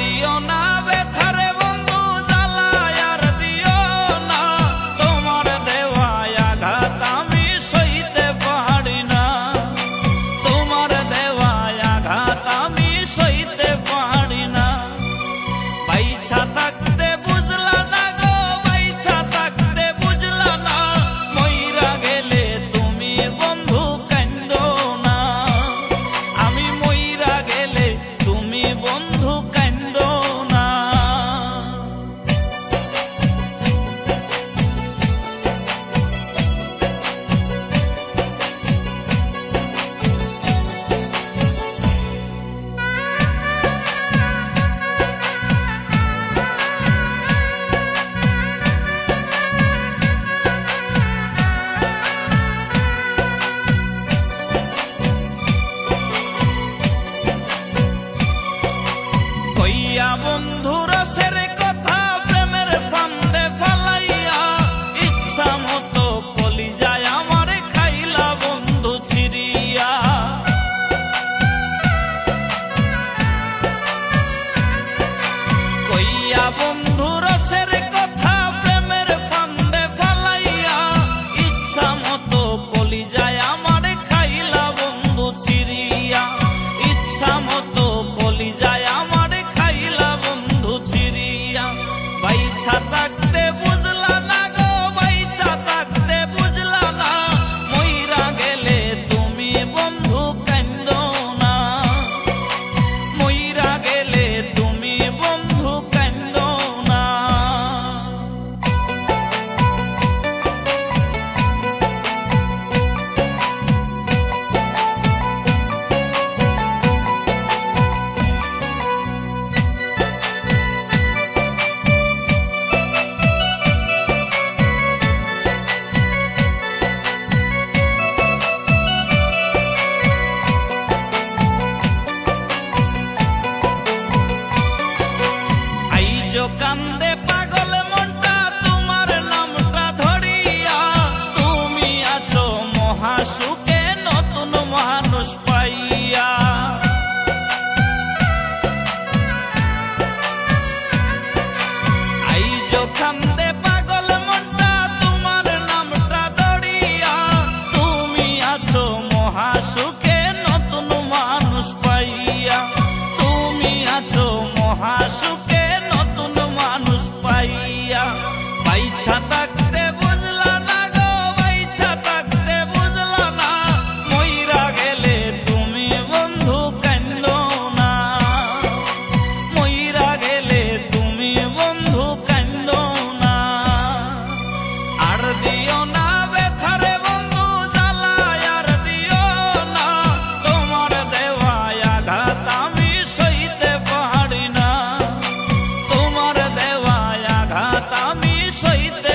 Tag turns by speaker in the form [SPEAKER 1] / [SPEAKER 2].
[SPEAKER 1] দিও না ব্যথারে বন্ধু জ্বালায় আর দিও না, তোমার দেওয়া আঘাত আমি সইতে পারি না, তোমার দেওয়া আঘাত আমি সইতে পারি না। বাইছা থাকতে বুঝলা না গো, বাইছা থাকতে বুঝলা না, মইরা গেলে তুমি বন্ধু কান্দো না, আমি মইরা গেলে তুমি বন্ধু কান্দো না। কইয়া বন্ধু রসের কথা প্রেমের ফান্দে ফালাইয়া, ইচ্ছা মতো কলিজায় আমার খাইলা বন্ধু ছিড়িয়া। কইয়া বন্ধু রসের কথা প্রেমের ফান্দে ফালাইয়া, ইচ্ছা মতো কলিজায় আমার খাইলা বন্ধু ছিড়িয়া, ইচ্ছা মতো কলিজায় আমার খাইলা বন্ধু ছিড়িয়া। বাইছা থাকতে বুঝলা না গো, বাইছা থাকতে বুঝলা না, মইরা গেলে তুমি বন্ধু কান্দো না, মইরা গেলে তুমি বন্ধু কান্দো না। আইজো কান্দে পাগল মনটা তোমার নামটা ধরিয়া, তুমি আছো মহাসুখে নতুন মানুষ পাইয়া। আইজো কান্দে পাগল মনটা তোমার নামটা ধরিয়া, তুমি আছো মহাসুখে নতুন মানুষ পাইয়া, তুমি আছো মহাসুখে নতুন মানুষ পাইয়া। বাইছা থাকতে বুঝলা না গো, বাইছা থাকতে বুঝলা না, মইরা গেলে তুমি বন্ধু কান্দো না, মইরা গেলে তুমি বন্ধু কান্দো না। আর দিও না ব্যথারে বন্ধু জ্বালায় আর দিও না, তোমার দেওয়া আঘাত আমি সইতে পারি না, তোমার দেওয়া আঘাত আমি সইতে